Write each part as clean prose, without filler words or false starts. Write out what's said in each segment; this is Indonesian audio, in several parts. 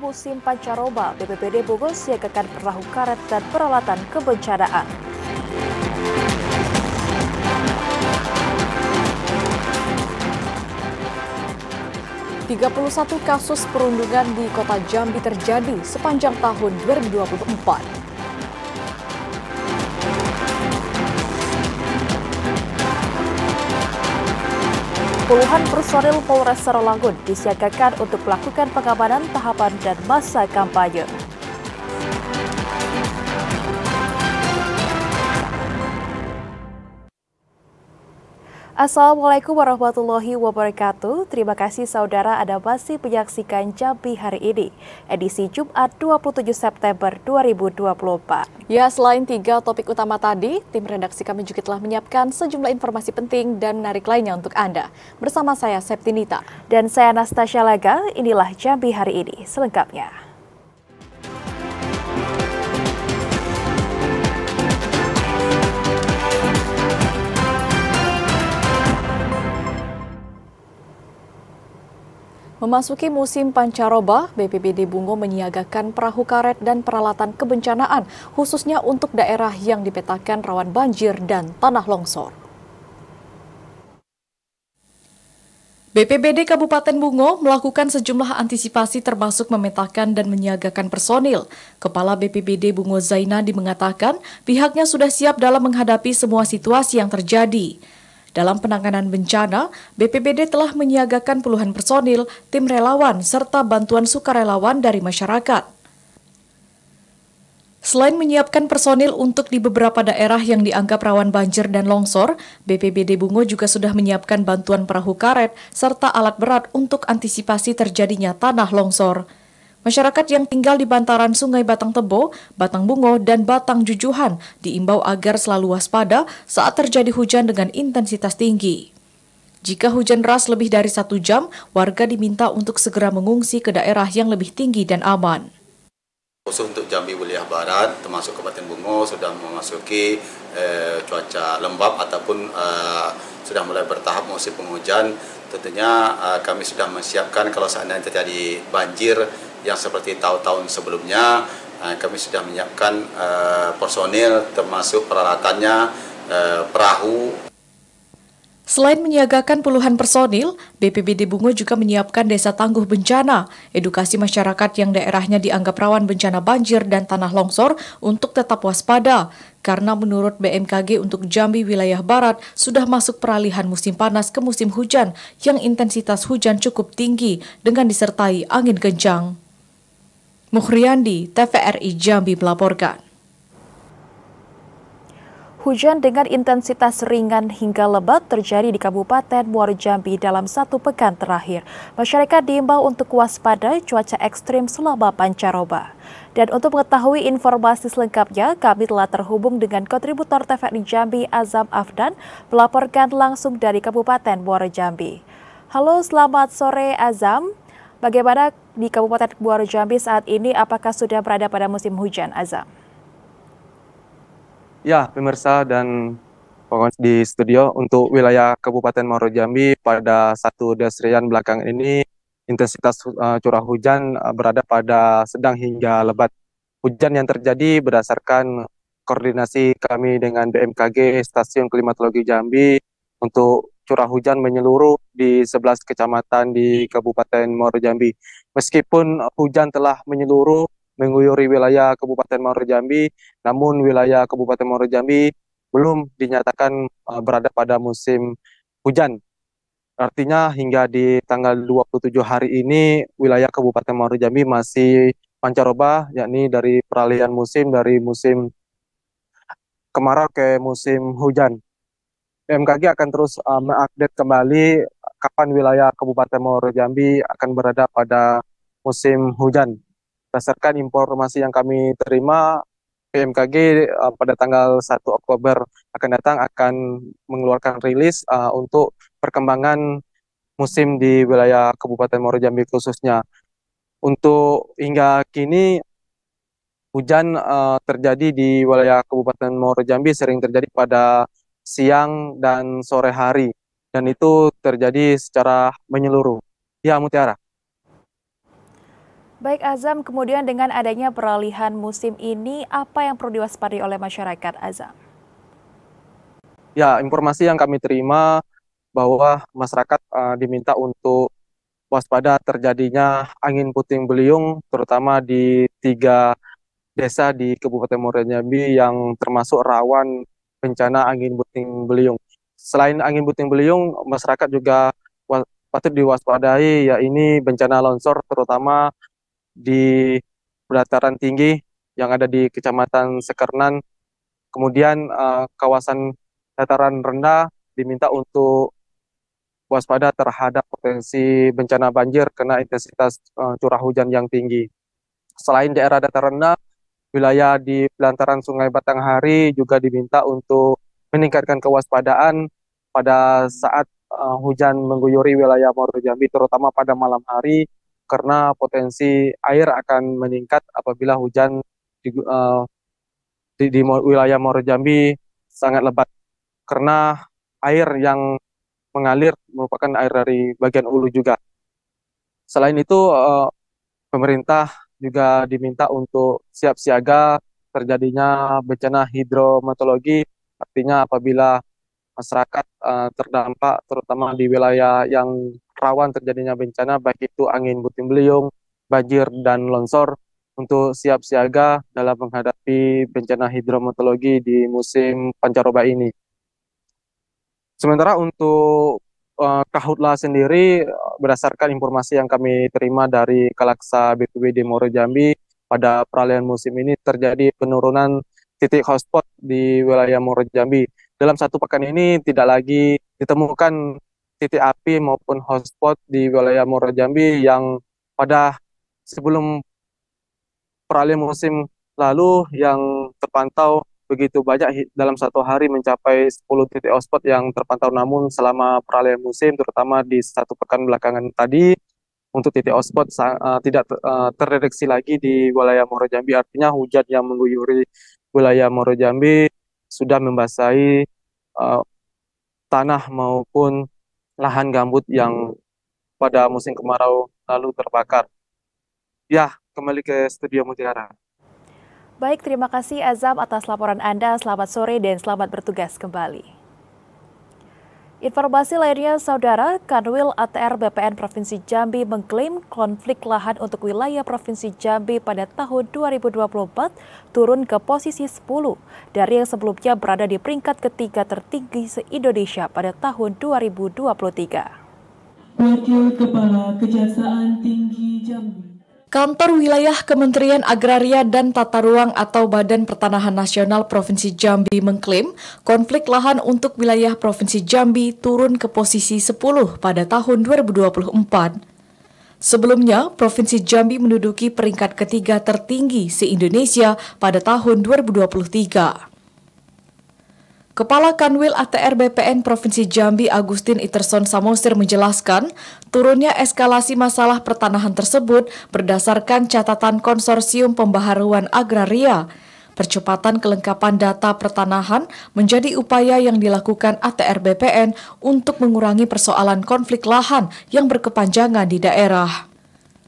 musim pancaroba, BPBD Bogor siagakan perahu karet dan peralatan kebencanaan. "31 kasus perundungan di Kota Jambi terjadi sepanjang tahun 2024. Puluhan personil Polres Rawamangun disiagakan untuk melakukan pengamanan tahapan dan masa kampanye. Assalamualaikum warahmatullahi wabarakatuh. Terima kasih saudara Anda masih menyaksikan Jambi hari ini, edisi Jumat 27 September 2024. Ya, selain 3 topik utama tadi, tim redaksi kami juga telah menyiapkan sejumlah informasi penting dan menarik lainnya untuk Anda. Bersama saya Septinita dan saya Anastasia Laga, inilah Jambi hari ini selengkapnya. Memasuki musim pancaroba, BPBD Bungo menyiagakan perahu karet dan peralatan kebencanaan, khususnya untuk daerah yang dipetakan rawan banjir dan tanah longsor. BPBD Kabupaten Bungo melakukan sejumlah antisipasi termasuk memetakan dan menyiagakan personil. Kepala BPBD Bungo Zainadi mengatakan pihaknya sudah siap dalam menghadapi semua situasi yang terjadi. Dalam penanganan bencana, BPBD telah menyiagakan puluhan personil, tim relawan, serta bantuan sukarelawan dari masyarakat. Selain menyiapkan personil untuk di beberapa daerah yang dianggap rawan banjir dan longsor, BPBD Bungo juga sudah menyiapkan bantuan perahu karet serta alat berat untuk antisipasi terjadinya tanah longsor. Masyarakat yang tinggal di bantaran Sungai Batang Tebo, Batang Bungo, dan Batang Jujuhan diimbau agar selalu waspada saat terjadi hujan dengan intensitas tinggi. Jika hujan deras lebih dari 1 jam, warga diminta untuk segera mengungsi ke daerah yang lebih tinggi dan aman. Khusus untuk Jambi wilayah barat, termasuk Kabupaten Bungo, sudah memasuki cuaca lembab ataupun sudah mulai bertahap musim penghujan. Tentunya kami sudah menyiapkan kalau seandainya terjadi banjir yang seperti tahun-tahun sebelumnya, kami sudah menyiapkan personil termasuk peralatannya, perahu. Selain menyiagakan puluhan personil, BPBD Bungo juga menyiapkan desa tangguh bencana, edukasi masyarakat yang daerahnya dianggap rawan bencana banjir dan tanah longsor untuk tetap waspada, karena menurut BMKG untuk Jambi wilayah barat sudah masuk peralihan musim panas ke musim hujan yang intensitas hujan cukup tinggi dengan disertai angin kencang. Muhriandi, TVRI Jambi melaporkan. Hujan dengan intensitas ringan hingga lebat terjadi di Kabupaten Muaro Jambi dalam 1 pekan terakhir. Masyarakat diimbau untuk waspada cuaca ekstrim selama pancaroba. Dan untuk mengetahui informasi selengkapnya, kami telah terhubung dengan kontributor TVRI Jambi Azam Afdan melaporkan langsung dari Kabupaten Muaro Jambi. Halo, selamat sore Azam. Bagaimana di Kabupaten Muaro Jambi saat ini? Apakah sudah berada pada musim hujan, Azam? Ya, pemirsa dan di studio, untuk wilayah Kabupaten Muaro Jambi pada 1 desrian belakang ini intensitas curah hujan berada pada sedang hingga lebat. Hujan yang terjadi berdasarkan koordinasi kami dengan BMKG Stasiun Klimatologi Jambi untuk curah hujan menyeluruh di 11 kecamatan di Kabupaten Muaro Jambi. Meskipun hujan telah menyeluruh mengguyuri wilayah Kabupaten Muaro Jambi, namun wilayah Kabupaten Muaro Jambi belum dinyatakan berada pada musim hujan. Artinya hingga di tanggal 27 hari ini wilayah Kabupaten Muaro Jambi masih pancaroba, yakni dari peralihan musim dari musim kemarau ke musim hujan. BMKG akan terus mengupdate kembali kapan wilayah Kabupaten Muaro Jambi akan berada pada musim hujan. Berdasarkan informasi yang kami terima, BMKG pada tanggal 1 Oktober akan datang akan mengeluarkan rilis untuk perkembangan musim di wilayah Kabupaten Muaro Jambi khususnya. Untuk hingga kini hujan terjadi di wilayah Kabupaten Muaro Jambi sering terjadi pada siang dan sore hari, dan itu terjadi secara menyeluruh. Ya, Mutiara. Baik Azam, kemudian dengan adanya peralihan musim ini, apa yang perlu diwaspadai oleh masyarakat, Azam? Ya, informasi yang kami terima bahwa masyarakat diminta untuk waspada terjadinya angin puting beliung, terutama di 3 desa di Kabupaten Muara Jambi yang termasuk rawan bencana angin puting beliung. Selain angin puting beliung, masyarakat juga patut diwaspadai, ya ini bencana longsor terutama di dataran tinggi yang ada di Kecamatan Sekernan. Kemudian kawasan dataran rendah diminta untuk waspada terhadap potensi bencana banjir karena intensitas curah hujan yang tinggi. Selain daerah dataran rendah, wilayah di pelantaran Sungai Batanghari juga diminta untuk meningkatkan kewaspadaan pada saat hujan mengguyuri wilayah Muara Jambi, terutama pada malam hari, karena potensi air akan meningkat apabila hujan di wilayah Muara Jambi sangat lebat, karena air yang mengalir merupakan air dari bagian hulu juga. Selain itu, pemerintah juga diminta untuk siap siaga terjadinya bencana hidrometeorologi, artinya apabila masyarakat terdampak terutama di wilayah yang rawan terjadinya bencana, baik itu angin puting beliung, banjir, dan longsor, untuk siap siaga dalam menghadapi bencana hidrometeorologi di musim pancaroba ini. Sementara untuk Karhutla sendiri, berdasarkan informasi yang kami terima dari Kalaksa BPBD Muara Jambi, pada peralihan musim ini terjadi penurunan titik hotspot di wilayah Muara Jambi. Dalam 1 pekan ini tidak lagi ditemukan titik api maupun hotspot di wilayah Muara Jambi yang pada sebelum peralihan musim lalu yang terpantau begitu banyak, dalam 1 hari mencapai 10 titik hotspot yang terpantau. Namun selama peralihan musim, terutama di 1 pekan belakangan tadi, untuk titik hotspot tidak terdeteksi lagi di wilayah Muara Jambi. Artinya hujan yang mengguyuri wilayah Muara Jambi sudah membasahi tanah maupun lahan gambut yang pada musim kemarau lalu terbakar. Ya, kembali ke studio Mutiara. Baik, terima kasih Azam atas laporan Anda. Selamat sore dan selamat bertugas kembali. Informasi lainnya, Saudara, Kanwil ATR BPN Provinsi Jambi mengklaim konflik lahan untuk wilayah Provinsi Jambi pada tahun 2024 turun ke posisi 10 dari yang sebelumnya berada di peringkat ketiga tertinggi se-Indonesia pada tahun 2023. Wakil Kepala Kejaksaan Tinggi Jambi. Kantor Wilayah Kementerian Agraria dan Tata Ruang atau Badan Pertanahan Nasional Provinsi Jambi mengklaim konflik lahan untuk wilayah Provinsi Jambi turun ke posisi 10 pada tahun 2024. Sebelumnya, Provinsi Jambi menduduki peringkat ketiga tertinggi se-Indonesia pada tahun 2023. Kepala Kanwil ATR BPN Provinsi Jambi Agustin Iterson Samosir menjelaskan, turunnya eskalasi masalah pertanahan tersebut berdasarkan catatan Konsorsium Pembaharuan Agraria. Percepatan kelengkapan data pertanahan menjadi upaya yang dilakukan ATR BPN untuk mengurangi persoalan konflik lahan yang berkepanjangan di daerah.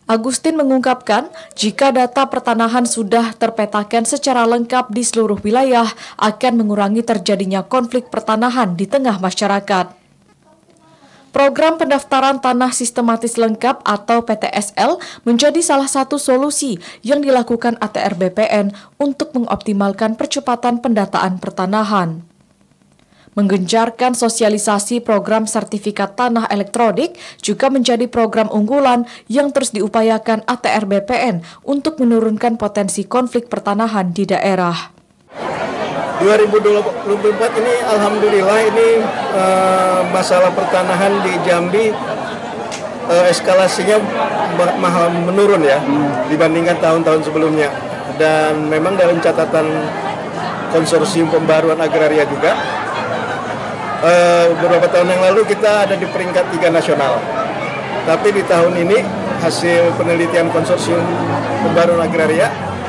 Agustin mengungkapkan, jika data pertanahan sudah terpetakan secara lengkap di seluruh wilayah, akan mengurangi terjadinya konflik pertanahan di tengah masyarakat. Program pendaftaran tanah sistematis lengkap atau PTSL menjadi salah satu solusi yang dilakukan ATR BPN untuk mengoptimalkan percepatan pendataan pertanahan. Menggencarkan sosialisasi program sertifikat tanah elektronik juga menjadi program unggulan yang terus diupayakan ATR BPN untuk menurunkan potensi konflik pertanahan di daerah. 2024 ini alhamdulillah ini masalah pertanahan di Jambi eskalasinya menurun ya dibandingkan tahun-tahun sebelumnya, dan memang dalam catatan Konsorsium Pembaharuan Agraria juga beberapa tahun yang lalu kita ada di peringkat 3 nasional, tapi di tahun ini hasil penelitian Konsorsium Pembaharuan Agraria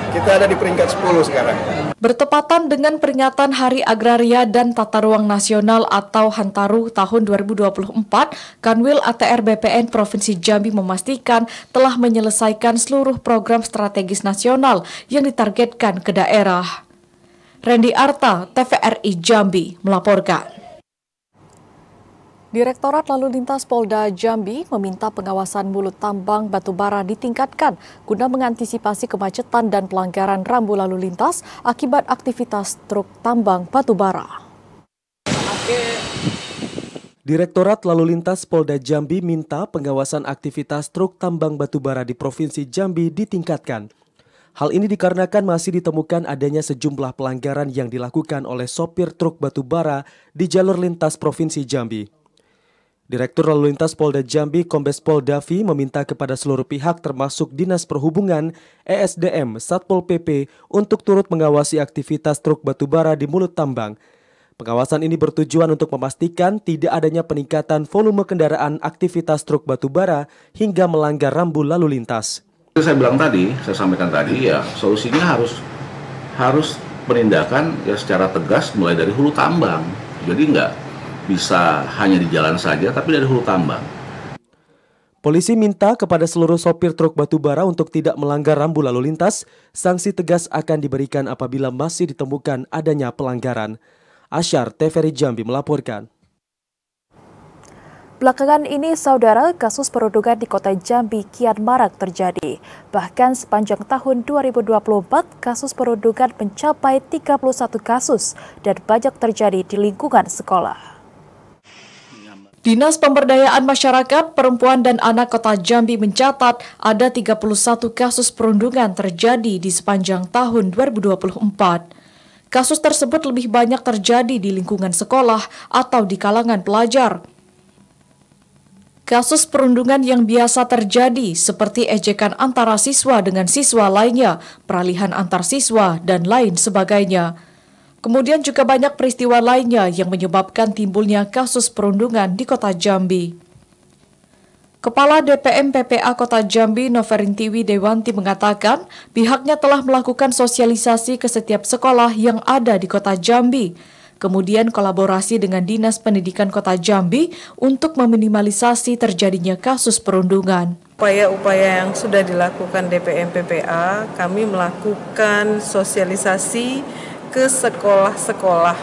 Kita ada di peringkat 10 sekarang. Bertepatan dengan peringatan Hari Agraria dan Tata Ruang Nasional atau Hantaru tahun 2024, Kanwil ATR BPN Provinsi Jambi memastikan telah menyelesaikan seluruh program strategis nasional yang ditargetkan ke daerah. Randy Arta, TVRI Jambi, melaporkan. Direktorat Lalu Lintas Polda Jambi meminta pengawasan mulut tambang batubara ditingkatkan guna mengantisipasi kemacetan dan pelanggaran rambu lalu lintas akibat aktivitas truk tambang batubara. Direktorat Lalu Lintas Polda Jambi minta pengawasan aktivitas truk tambang batubara di Provinsi Jambi ditingkatkan. Hal ini dikarenakan masih ditemukan adanya sejumlah pelanggaran yang dilakukan oleh sopir truk batubara di jalur lintas Provinsi Jambi. Direktur Lalu Lintas Polda Jambi, Kombes Pol Davi, meminta kepada seluruh pihak termasuk Dinas Perhubungan, ESDM, Satpol PP untuk turut mengawasi aktivitas truk batubara di mulut tambang. Pengawasan ini bertujuan untuk memastikan tidak adanya peningkatan volume kendaraan aktivitas truk batubara hingga melanggar rambu lalu lintas. Saya bilang tadi, saya sampaikan tadi ya, solusinya harus penindakan ya secara tegas mulai dari hulu tambang. Jadi nggak bisa hanya di jalan saja, tapi dari hulu tambang. Polisi minta kepada seluruh sopir truk batubara untuk tidak melanggar rambu lalu lintas. Sanksi tegas akan diberikan apabila masih ditemukan adanya pelanggaran. Asyar, TVRI Jambi melaporkan. Belakangan ini, saudara, kasus perundungan di kota Jambi kian marak terjadi. Bahkan sepanjang tahun 2024, kasus perundungan mencapai 31 kasus dan banyak terjadi di lingkungan sekolah. Dinas Pemberdayaan Masyarakat, Perempuan dan Anak Kota Jambi mencatat ada 31 kasus perundungan terjadi di sepanjang tahun 2024. Kasus tersebut lebih banyak terjadi di lingkungan sekolah atau di kalangan pelajar. Kasus perundungan yang biasa terjadi seperti ejekan antara siswa dengan siswa lainnya, peralihan antar siswa, dan lain sebagainya. Kemudian juga banyak peristiwa lainnya yang menyebabkan timbulnya kasus perundungan di kota Jambi. Kepala DPM PPA Kota Jambi, Noverintiwi Dewanti, mengatakan pihaknya telah melakukan sosialisasi ke setiap sekolah yang ada di kota Jambi. Kemudian kolaborasi dengan Dinas Pendidikan Kota Jambi untuk meminimalisasi terjadinya kasus perundungan. Upaya-upaya yang sudah dilakukan DPM PPA, kami melakukan sosialisasi ke sekolah-sekolah.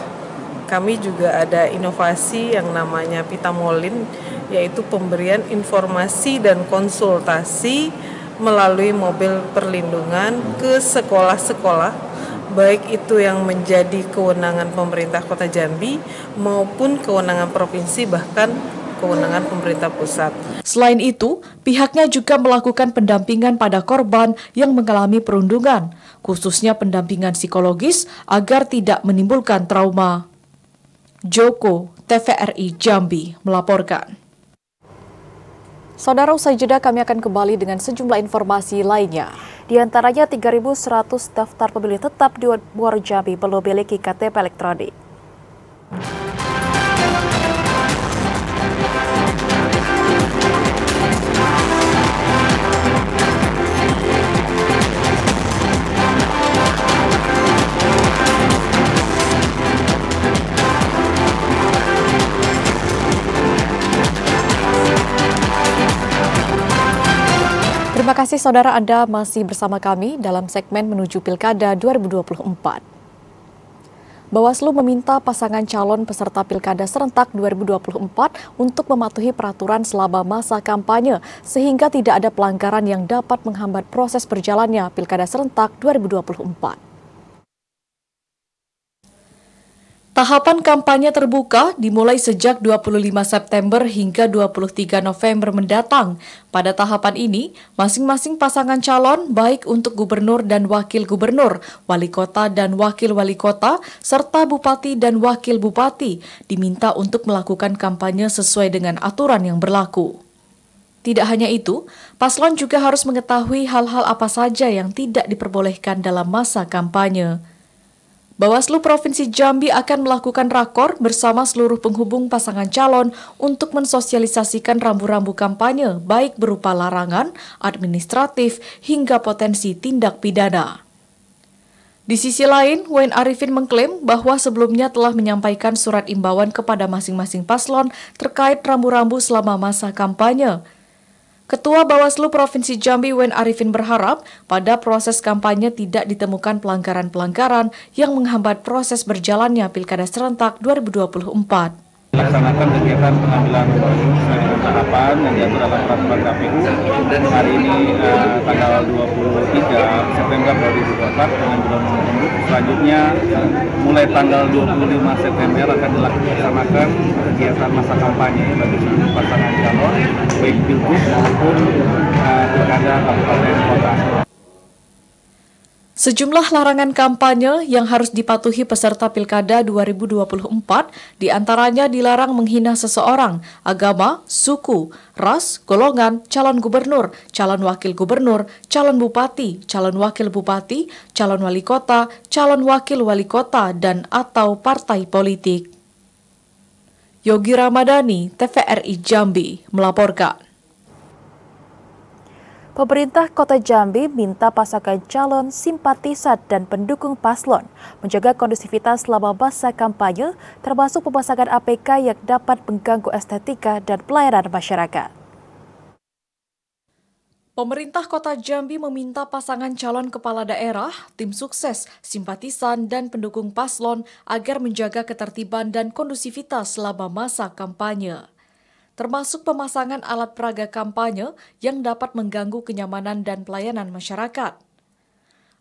Kami juga ada inovasi yang namanya Pitamolin, yaitu pemberian informasi dan konsultasi melalui mobil perlindungan ke sekolah-sekolah, baik itu yang menjadi kewenangan pemerintah Kota Jambi maupun kewenangan provinsi, bahkan kewenangan pemerintah pusat. Selain itu, pihaknya juga melakukan pendampingan pada korban yang mengalami perundungan, khususnya pendampingan psikologis agar tidak menimbulkan trauma. Joko, TVRI Jambi, melaporkan. Saudara, usai jeda kami akan kembali dengan sejumlah informasi lainnya. Di antaranya 3.100 daftar pemilih tetap di Muaro Jambi belum memiliki KTP elektronik. Terima kasih saudara, Anda masih bersama kami dalam segmen Menuju Pilkada 2024. Bawaslu meminta pasangan calon peserta Pilkada Serentak 2024 untuk mematuhi peraturan selama masa kampanye sehingga tidak ada pelanggaran yang dapat menghambat proses berjalannya Pilkada Serentak 2024. Tahapan kampanye terbuka dimulai sejak 25 September hingga 23 November mendatang. Pada tahapan ini, masing-masing pasangan calon baik untuk gubernur dan wakil gubernur, wali kota dan wakil wali kota, serta bupati dan wakil bupati diminta untuk melakukan kampanye sesuai dengan aturan yang berlaku. Tidak hanya itu, paslon juga harus mengetahui hal-hal apa saja yang tidak diperbolehkan dalam masa kampanye. Bawaslu Provinsi Jambi akan melakukan rakor bersama seluruh penghubung pasangan calon untuk mensosialisasikan rambu-rambu kampanye baik berupa larangan, administratif, hingga potensi tindak pidana. Di sisi lain, Wain Arifin mengklaim bahwa sebelumnya telah menyampaikan surat imbauan kepada masing-masing paslon terkait rambu-rambu selama masa kampanye. Ketua Bawaslu Provinsi Jambi Wain Arifin berharap pada proses kampanye tidak ditemukan pelanggaran-pelanggaran yang menghambat proses berjalannya Pilkada Serentak 2024. Melaksanakan kegiatan pengambilan tahapan yang diatur dalam peraturan KPU hari ini tanggal 23 September 2024 dengan bulan selanjutnya mulai tanggal 25 September akan dilaksanakan kegiatan masa kampanye bagi seluruh pasangan calon baik pilgub maupun pilkada kabupaten kota. Sejumlah larangan kampanye yang harus dipatuhi peserta Pilkada 2024 diantaranya dilarang menghina seseorang, agama, suku, ras, golongan, calon gubernur, calon wakil gubernur, calon bupati, calon wakil bupati, calon wali kota, calon wakil wali kota, dan atau partai politik. Yogi Ramadhani, TVRI Jambi, melaporkan. Pemerintah Kota Jambi minta pasangan calon, simpatisan, dan pendukung paslon menjaga kondusivitas selama masa kampanye, termasuk pemasangan APK yang dapat mengganggu estetika dan pelayanan masyarakat. Pemerintah Kota Jambi meminta pasangan calon kepala daerah, tim sukses, simpatisan, dan pendukung paslon agar menjaga ketertiban dan kondusivitas selama masa kampanye, termasuk pemasangan alat peraga kampanye yang dapat mengganggu kenyamanan dan pelayanan masyarakat.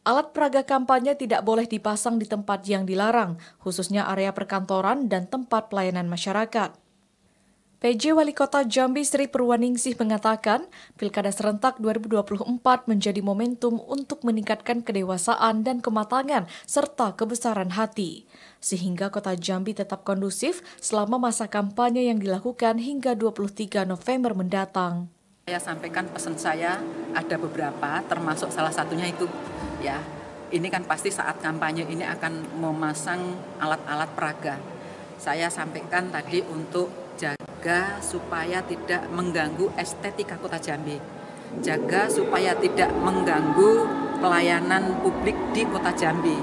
Alat peraga kampanye tidak boleh dipasang di tempat yang dilarang, khususnya area perkantoran dan tempat pelayanan masyarakat. PJ Wali Kota Jambi Sri Purwaningsih mengatakan, Pilkada Serentak 2024 menjadi momentum untuk meningkatkan kedewasaan dan kematangan serta kebesaran hati, sehingga Kota Jambi tetap kondusif selama masa kampanye yang dilakukan hingga 23 November mendatang. Saya sampaikan pesan saya ada beberapa, termasuk salah satunya itu, ya, ini kan pasti saat kampanye ini akan memasang alat-alat peraga. Saya sampaikan tadi untuk jaga supaya tidak mengganggu estetika Kota Jambi. Jaga supaya tidak mengganggu pelayanan publik di Kota Jambi.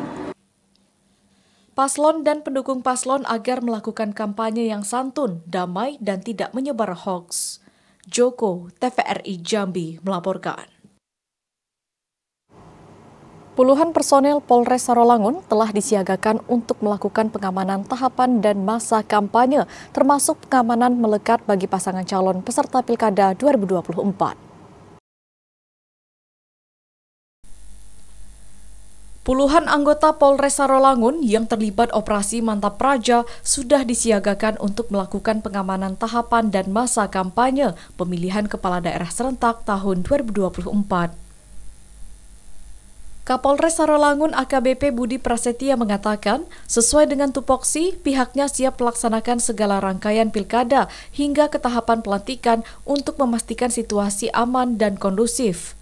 Paslon dan pendukung paslon agar melakukan kampanye yang santun, damai, dan tidak menyebar hoaks. Joko, TVRI Jambi, melaporkan. Puluhan personel Polres Sarolangun telah disiagakan untuk melakukan pengamanan tahapan dan masa kampanye, termasuk pengamanan melekat bagi pasangan calon peserta Pilkada 2024. Puluhan anggota Polres Sarolangun yang terlibat operasi Mantap Praja sudah disiagakan untuk melakukan pengamanan tahapan dan masa kampanye pemilihan kepala daerah serentak tahun 2024. Kapolres Sarolangun AKBP Budi Prasetya mengatakan, sesuai dengan tupoksi, pihaknya siap melaksanakan segala rangkaian pilkada hingga ke tahapan pelantikan untuk memastikan situasi aman dan kondusif.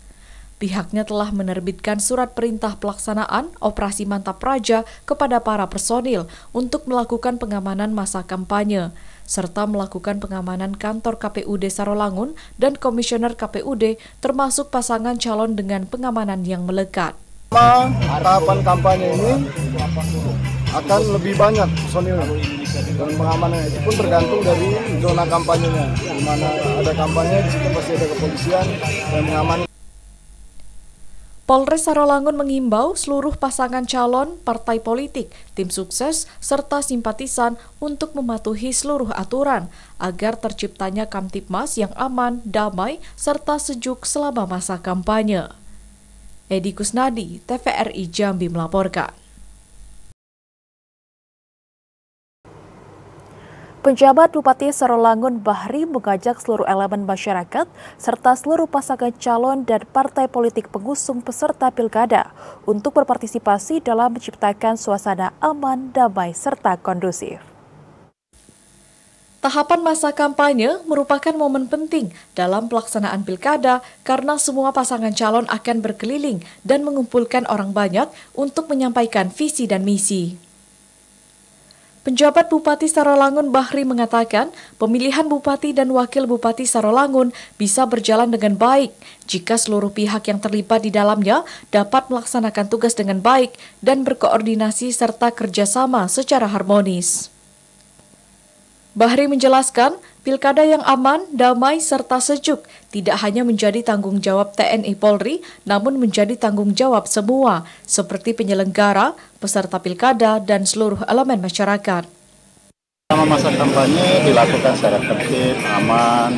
Pihaknya telah menerbitkan surat perintah pelaksanaan Operasi Mantap Praja kepada para personil untuk melakukan pengamanan masa kampanye, serta melakukan pengamanan kantor KPUD Sarolangun dan Komisioner KPUD termasuk pasangan calon dengan pengamanan yang melekat. Tahapan kampanye ini akan lebih banyak personilnya dan pengamanannya itu pun tergantung dari zona kampanyenya. Di mana ada kampanye di situ pasti ada kepolisian yang mengamani. Polres Sarolangun mengimbau seluruh pasangan calon, partai politik, tim sukses, serta simpatisan untuk mematuhi seluruh aturan agar terciptanya Kamtipmas yang aman, damai, serta sejuk selama masa kampanye. Edi Kusnadi, TVRI Jambi melaporkan. Penjabat Bupati Sarolangun Bahri mengajak seluruh elemen masyarakat serta seluruh pasangan calon dan partai politik pengusung peserta pilkada untuk berpartisipasi dalam menciptakan suasana aman, damai, serta kondusif. Tahapan masa kampanye merupakan momen penting dalam pelaksanaan pilkada karena semua pasangan calon akan berkeliling dan mengumpulkan orang banyak untuk menyampaikan visi dan misi. Penjabat Bupati Sarolangun Bahri mengatakan pemilihan Bupati dan Wakil Bupati Sarolangun bisa berjalan dengan baik jika seluruh pihak yang terlibat di dalamnya dapat melaksanakan tugas dengan baik dan berkoordinasi serta kerjasama secara harmonis. Bahri menjelaskan, pilkada yang aman, damai, serta sejuk tidak hanya menjadi tanggung jawab TNI Polri, namun menjadi tanggung jawab semua, seperti penyelenggara, peserta pilkada, dan seluruh elemen masyarakat. Selama masa kampanye dilakukan secara tertib, aman,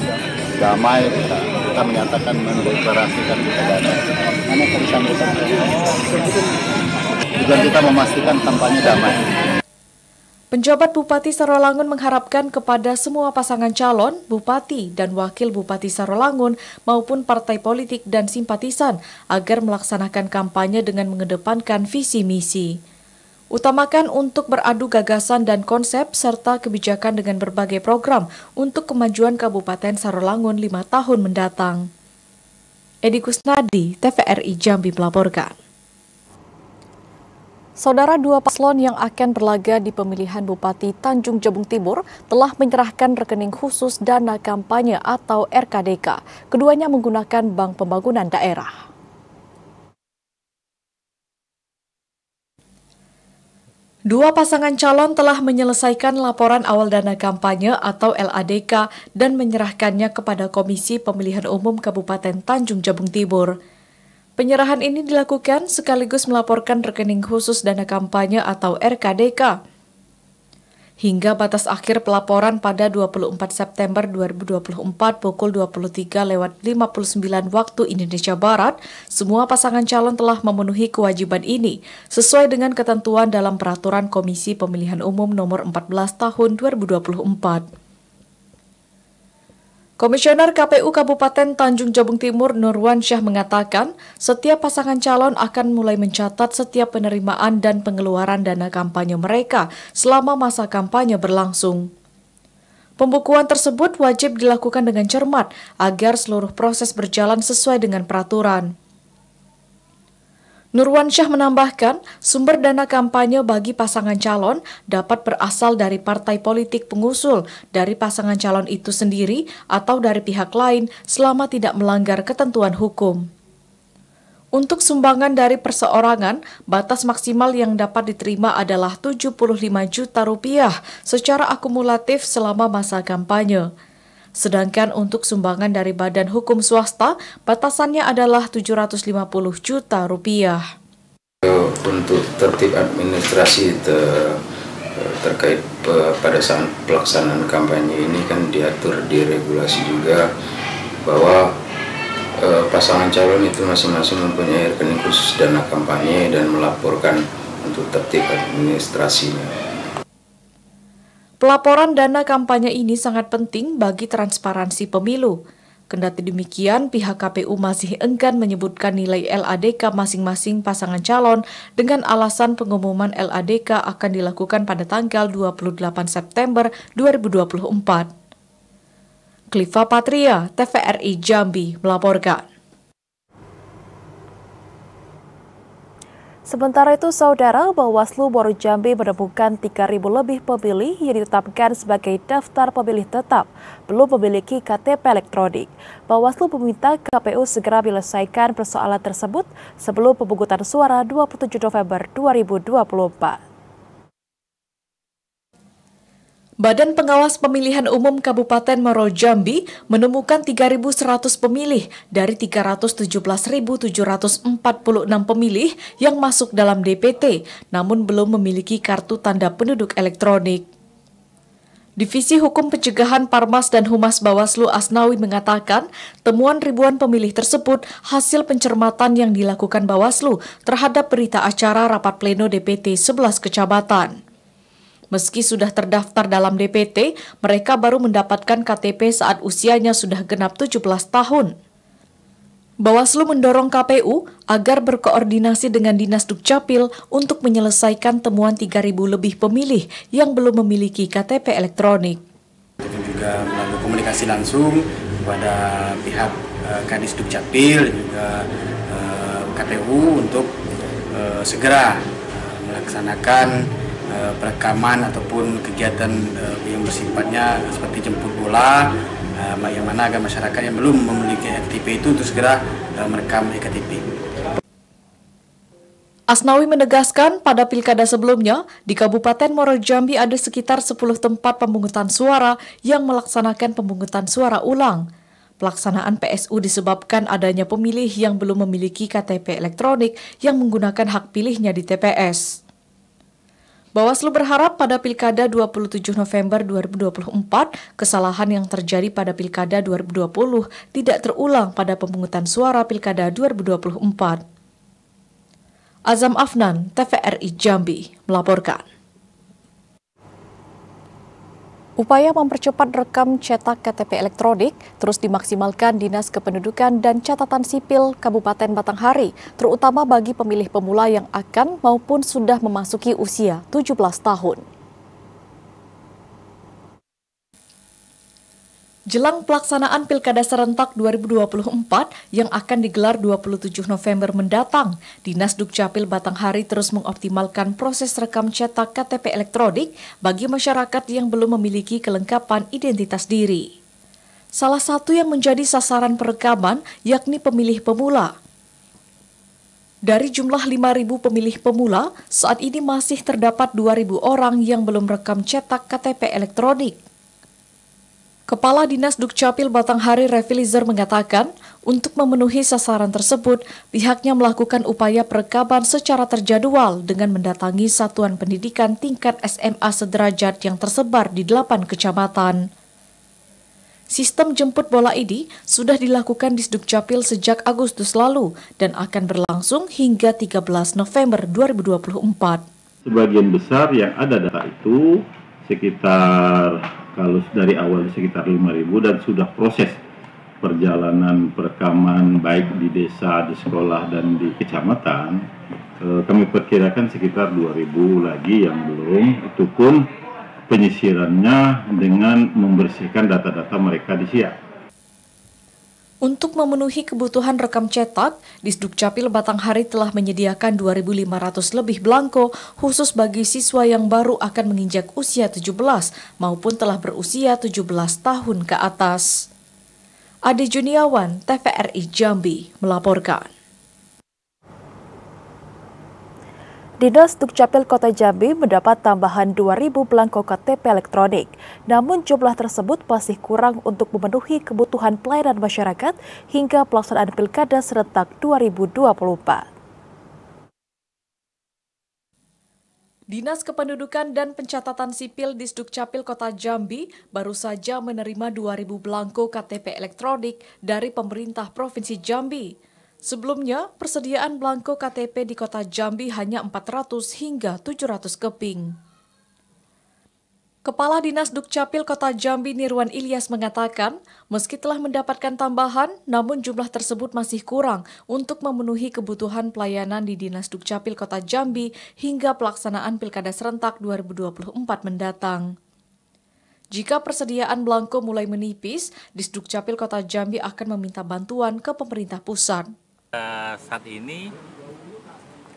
damai, kita menyatakan mendeklarasikan pilkada. Mana yang disampaikan? Tujuan kita memastikan kampanye damai. Penjabat Bupati Sarolangun mengharapkan kepada semua pasangan calon, bupati, dan wakil bupati Sarolangun maupun partai politik dan simpatisan agar melaksanakan kampanye dengan mengedepankan visi misi. Utamakan untuk beradu gagasan dan konsep serta kebijakan dengan berbagai program untuk kemajuan Kabupaten Sarolangun 5 tahun mendatang. Edi Kusnadi, TVRI Jambi melaporkan. Saudara, dua paslon yang akan berlaga di pemilihan Bupati Tanjung Jabung Timur telah menyerahkan rekening khusus dana kampanye atau RKDK. Keduanya menggunakan Bank Pembangunan Daerah. Dua pasangan calon telah menyelesaikan laporan awal dana kampanye atau LADK dan menyerahkannya kepada Komisi Pemilihan Umum Kabupaten Tanjung Jabung Timur. Penyerahan ini dilakukan sekaligus melaporkan rekening khusus dana kampanye atau RKDK. Hingga batas akhir pelaporan pada 24 September 2024 pukul 23:59 waktu Indonesia Barat, semua pasangan calon telah memenuhi kewajiban ini sesuai dengan ketentuan dalam Peraturan Komisi Pemilihan Umum Nomor 14 Tahun 2024. Komisioner KPU Kabupaten Tanjung Jabung Timur Nurwan Syah mengatakan, setiap pasangan calon akan mulai mencatat setiap penerimaan dan pengeluaran dana kampanye mereka selama masa kampanye berlangsung. Pembukuan tersebut wajib dilakukan dengan cermat agar seluruh proses berjalan sesuai dengan peraturan. Nurwan Syah menambahkan, sumber dana kampanye bagi pasangan calon dapat berasal dari partai politik pengusul, dari pasangan calon itu sendiri, atau dari pihak lain selama tidak melanggar ketentuan hukum. Untuk sumbangan dari perseorangan, batas maksimal yang dapat diterima adalah Rp75 juta secara akumulatif selama masa kampanye. Sedangkan untuk sumbangan dari badan hukum swasta, batasannya adalah Rp750 juta. Untuk tertib administrasi terkait pada saat pelaksanaan kampanye ini kan diatur di regulasi juga bahwa pasangan calon itu masing-masing mempunyai rekening khusus dana kampanye dan melaporkan untuk tertib administrasinya. Pelaporan dana kampanye ini sangat penting bagi transparansi pemilu. Kendati demikian, pihak KPU masih enggan menyebutkan nilai LADK masing-masing pasangan calon dengan alasan pengumuman LADK akan dilakukan pada tanggal 28 September 2024. Kliva Patria, TVRI Jambi melaporkan. Sementara itu, Saudara, Bawaslu Baru Jambi menemukan 3.000 lebih pemilih yang ditetapkan sebagai daftar pemilih tetap, belum memiliki KTP elektronik. Bawaslu meminta KPU segera menyelesaikan persoalan tersebut sebelum pemungutan suara 27 November 2024. Badan Pengawas Pemilihan Umum Kabupaten Muaro Jambi menemukan 3.100 pemilih dari 317.746 pemilih yang masuk dalam DPT, namun belum memiliki kartu tanda penduduk elektronik. Divisi Hukum Pencegahan Parmas dan Humas Bawaslu Asnawi mengatakan, temuan ribuan pemilih tersebut hasil pencermatan yang dilakukan Bawaslu terhadap berita acara rapat pleno DPT 11 kecamatan. Meski sudah terdaftar dalam DPT, mereka baru mendapatkan KTP saat usianya sudah genap 17 tahun. Bawaslu mendorong KPU agar berkoordinasi dengan Dinas Dukcapil untuk menyelesaikan temuan 3.000 lebih pemilih yang belum memiliki KTP elektronik. Juga melalui komunikasi langsung kepada pihak Kadis Dukcapil dan juga KPU untuk segera melaksanakan perekaman ataupun kegiatan yang bersifatnya seperti jemput bola, yang mana agar masyarakat yang belum memiliki KTP itu untuk segera merekam KTP. Asnawi menegaskan pada pilkada sebelumnya, di Kabupaten Muaro Jambi ada sekitar 10 tempat pemungutan suara yang melaksanakan pemungutan suara ulang. Pelaksanaan PSU disebabkan adanya pemilih yang belum memiliki KTP elektronik yang menggunakan hak pilihnya di TPS. Bawaslu berharap pada Pilkada 27 November 2024, kesalahan yang terjadi pada Pilkada 2020 tidak terulang pada pemungutan suara Pilkada 2024. Azam Afnan, TVRI Jambi, melaporkan. Upaya mempercepat rekam cetak KTP elektronik terus dimaksimalkan Dinas Kependudukan dan Catatan Sipil Kabupaten Batanghari, terutama bagi pemilih pemula yang akan maupun sudah memasuki usia 17 tahun. Jelang pelaksanaan Pilkada Serentak 2024 yang akan digelar 27 November mendatang, Dinas Dukcapil Batanghari terus mengoptimalkan proses rekam cetak KTP elektronik bagi masyarakat yang belum memiliki kelengkapan identitas diri. Salah satu yang menjadi sasaran perekaman yakni pemilih pemula. Dari jumlah 5.000 pemilih pemula, saat ini masih terdapat 2.000 orang yang belum rekam cetak KTP elektronik. Kepala Dinas Dukcapil Batanghari Refilizer mengatakan, untuk memenuhi sasaran tersebut, pihaknya melakukan upaya perekaman secara terjadwal dengan mendatangi satuan pendidikan tingkat SMA sederajat yang tersebar di 8 kecamatan. Sistem jemput bola ini sudah dilakukan di Dukcapil sejak Agustus lalu dan akan berlangsung hingga 13 November 2024. Sebagian besar yang ada data itu sekitar kalau dari awal sekitar 5.000 dan sudah proses perjalanan perekaman baik di desa, di sekolah, dan di kecamatan, kami perkirakan sekitar 2.000 lagi yang belum, itu pun penyisirannya dengan membersihkan data-data mereka di SIA. Untuk memenuhi kebutuhan rekam cetak, Disdukcapil Batanghari telah menyediakan 2.500 lebih belangko khusus bagi siswa yang baru akan menginjak usia 17 maupun telah berusia 17 tahun ke atas. Ade Juniawan, TVRI Jambi, melaporkan. Dinas Dukcapil Kota Jambi mendapat tambahan 2.000 belangko KTP elektronik. Namun jumlah tersebut masih kurang untuk memenuhi kebutuhan pelayanan masyarakat hingga pelaksanaan Pilkada Serentak 2024. Dinas Kependudukan dan Pencatatan Sipil Disdukcapil Kota Jambi baru saja menerima 2.000 belangko KTP elektronik dari pemerintah Provinsi Jambi. Sebelumnya, persediaan belangko KTP di Kota Jambi hanya 400 hingga 700 keping. Kepala Dinas Dukcapil Kota Jambi Nirwan Ilyas mengatakan, meski telah mendapatkan tambahan, namun jumlah tersebut masih kurang untuk memenuhi kebutuhan pelayanan di Dinas Dukcapil Kota Jambi hingga pelaksanaan Pilkada Serentak 2024 mendatang. Jika persediaan belangko mulai menipis, Disdukcapil Kota Jambi akan meminta bantuan ke pemerintah pusat. Saat ini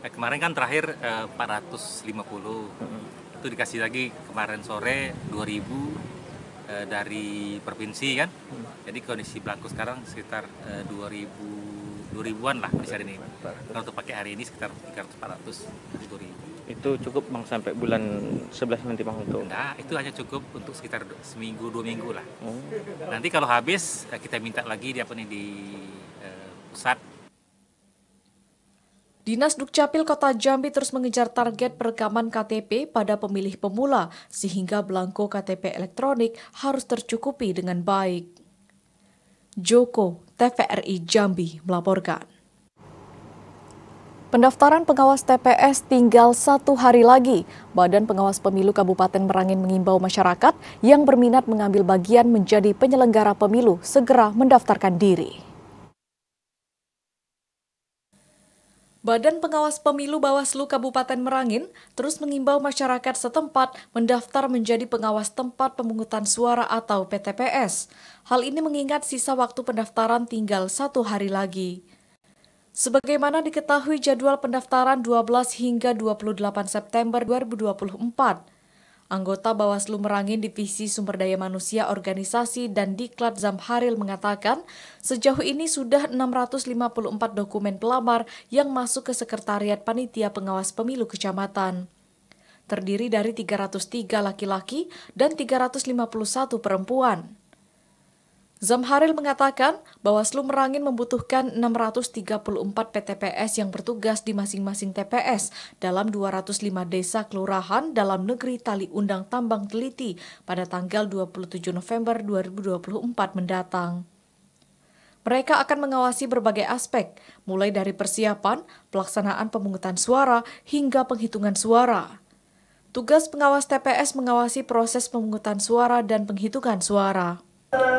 kemarin kan terakhir 450 itu dikasih lagi kemarin sore 2000 dari provinsi kan, jadi kondisi belangko sekarang sekitar 2000-an lah di hari ini. Kalau untuk pakai hari ini sekitar 300-400 2000. Itu cukup Bang sampai bulan 11 nanti Bang untuk? Nah, itu hanya cukup untuk sekitar seminggu 2 minggu lah. Nanti kalau habis kita minta lagi di pusat. Dinas Dukcapil Kota Jambi terus mengejar target perekaman KTP pada pemilih pemula, sehingga belangko KTP elektronik harus tercukupi dengan baik. Joko, TVRI Jambi, melaporkan. Pendaftaran pengawas TPS tinggal 1 hari lagi. Badan Pengawas Pemilu Kabupaten Merangin mengimbau masyarakat yang berminat mengambil bagian menjadi penyelenggara pemilu segera mendaftarkan diri. Badan Pengawas Pemilu Bawaslu Kabupaten Merangin terus mengimbau masyarakat setempat mendaftar menjadi pengawas tempat pemungutan suara atau PTPS. Hal ini mengingat sisa waktu pendaftaran tinggal 1 hari lagi. Sebagaimana diketahui jadwal pendaftaran 12 hingga 28 September 2024, anggota Bawaslu Merangin Divisi Sumber Daya Manusia Organisasi dan Diklat Zamharil mengatakan sejauh ini sudah 654 dokumen pelamar yang masuk ke Sekretariat Panitia Pengawas Pemilu Kecamatan. Terdiri dari 303 laki-laki dan 351 perempuan. Zamharil mengatakan Bawaslu Merangin membutuhkan 634 PTPS yang bertugas di masing-masing TPS dalam 205 desa kelurahan dalam negeri Tali Undang Tambang Teliti pada tanggal 27 November 2024 mendatang. Mereka akan mengawasi berbagai aspek, mulai dari persiapan, pelaksanaan pemungutan suara, hingga penghitungan suara. Tugas pengawas TPS mengawasi proses pemungutan suara dan penghitungan suara.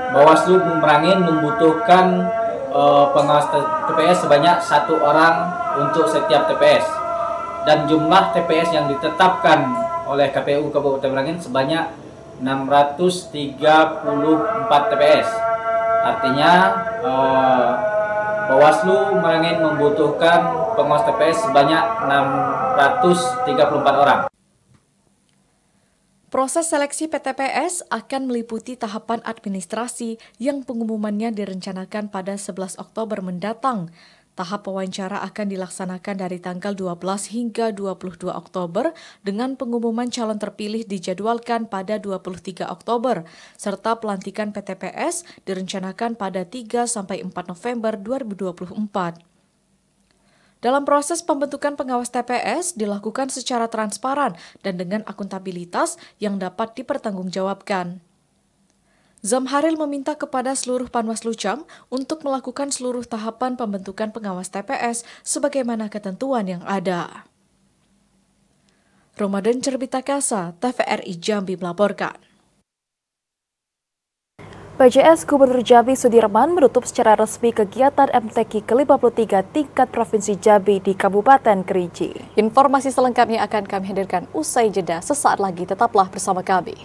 Bawaslu Merangin membutuhkan pengawas TPS sebanyak 1 orang untuk setiap TPS. Dan jumlah TPS yang ditetapkan oleh KPU Kabupaten Merangin sebanyak 634 TPS. Artinya Bawaslu Merangin membutuhkan pengawas TPS sebanyak 634 orang. Proses seleksi PTPS akan meliputi tahapan administrasi yang pengumumannya direncanakan pada 11 Oktober mendatang. Tahap wawancara akan dilaksanakan dari tanggal 12 hingga 22 Oktober dengan pengumuman calon terpilih dijadwalkan pada 23 Oktober, serta pelantikan PTPS direncanakan pada 3-4 November 2024. Dalam proses pembentukan pengawas TPS dilakukan secara transparan dan dengan akuntabilitas yang dapat dipertanggungjawabkan. Zamharil meminta kepada seluruh Panwaslu-Cam untuk melakukan seluruh tahapan pembentukan pengawas TPS sebagaimana ketentuan yang ada. Ramadan Cerbitakasa, TVRI Jambi melaporkan. PJS Gubernur Jambi Sudirman menutup secara resmi kegiatan MTQ ke-53 tingkat Provinsi Jambi di Kabupaten Kerinci. Informasi selengkapnya akan kami hadirkan usai jeda. Sesaat lagi tetaplah bersama kami.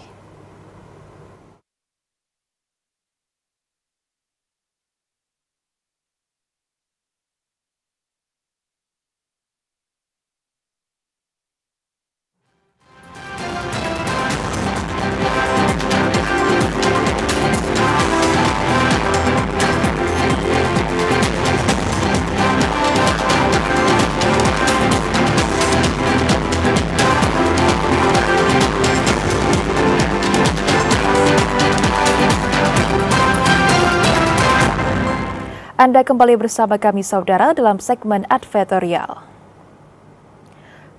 Anda kembali bersama kami saudara dalam segmen advertorial.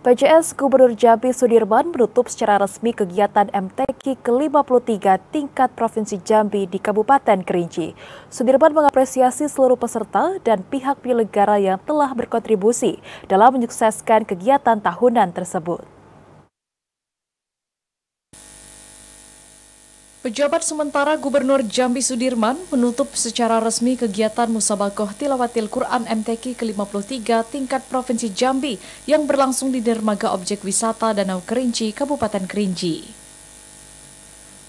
PJS Gubernur Jambi Sudirman menutup secara resmi kegiatan MTQ ke-53 tingkat Provinsi Jambi di Kabupaten Kerinci. Sudirman mengapresiasi seluruh peserta dan pihak penyelenggara yang telah berkontribusi dalam menyukseskan kegiatan tahunan tersebut. Pejabat sementara Gubernur Jambi Sudirman menutup secara resmi kegiatan Musabakoh Tilawatil Quran MTQ ke-53 tingkat Provinsi Jambi yang berlangsung di Dermaga Objek Wisata Danau Kerinci, Kabupaten Kerinci.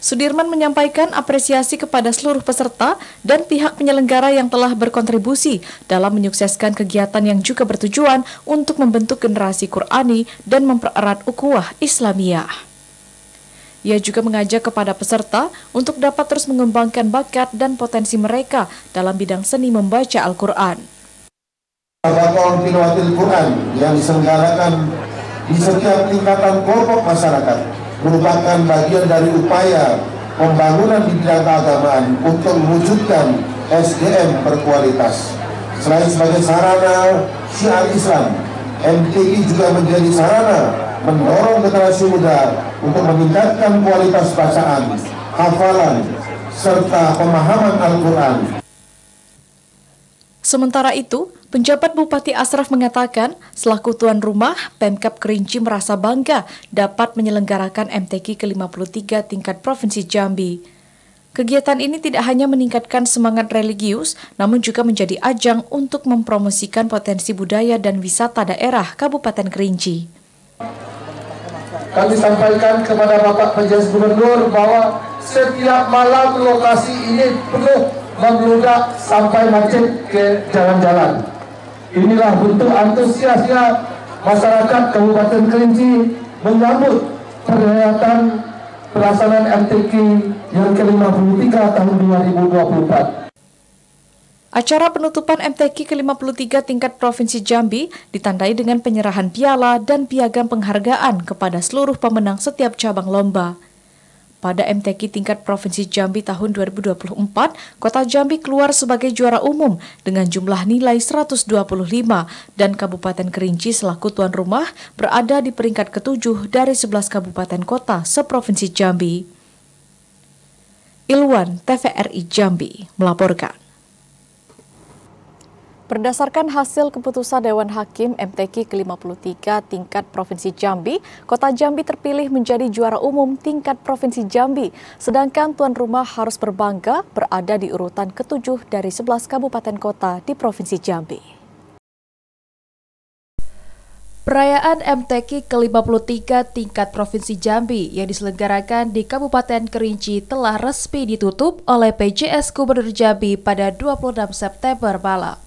Sudirman menyampaikan apresiasi kepada seluruh peserta dan pihak penyelenggara yang telah berkontribusi dalam menyukseskan kegiatan yang juga bertujuan untuk membentuk generasi Qurani dan mempererat ukhuwah Islamiyah. Ia juga mengajak kepada peserta untuk dapat terus mengembangkan bakat dan potensi mereka dalam bidang seni membaca Al-Quran. Musabakoh Tilawatil Quran yang diselenggarakan di setiap tingkatan kelompok masyarakat merupakan bagian dari upaya pembangunan di bidang keagamaan untuk mewujudkan SDM berkualitas. Selain sebagai sarana syiar Islam, MTQ juga menjadi sarana mendorong generasi muda untuk meningkatkan kualitas bacaan, hafalan, serta pemahaman Al-Quran. Sementara itu, penjabat Bupati Ashraf mengatakan, selaku tuan rumah, Pemkab Kerinci merasa bangga dapat menyelenggarakan MTQ ke-53 tingkat Provinsi Jambi. Kegiatan ini tidak hanya meningkatkan semangat religius, namun juga menjadi ajang untuk mempromosikan potensi budaya dan wisata daerah Kabupaten Kerinci. Kami sampaikan kepada Bapak PJS Gubernur bahwa setiap malam lokasi ini penuh membludak sampai macet ke jalan-jalan. Inilah bentuk antusiasnya masyarakat Kabupaten Kerinci menyambut perhelatan pelaksanaan MTQ yang ke-53 tahun 2024. Acara penutupan MTQ ke-53 tingkat Provinsi Jambi ditandai dengan penyerahan piala dan piagam penghargaan kepada seluruh pemenang setiap cabang lomba. Pada MTQ tingkat Provinsi Jambi tahun 2024, Kota Jambi keluar sebagai juara umum dengan jumlah nilai 125 dan Kabupaten Kerinci selaku tuan rumah berada di peringkat ke-7 dari 11 kabupaten kota seprovinsi Jambi. Ilwan, TVRI Jambi, melaporkan. Berdasarkan hasil keputusan Dewan Hakim MTQ ke-53 tingkat Provinsi Jambi, Kota Jambi terpilih menjadi juara umum tingkat Provinsi Jambi, sedangkan tuan rumah harus berbangga berada di urutan ke-7 dari 11 kabupaten kota di Provinsi Jambi. Perayaan MTQ ke-53 tingkat Provinsi Jambi yang diselenggarakan di Kabupaten Kerinci telah resmi ditutup oleh PJS Gubernur Jambi pada 26 September malam.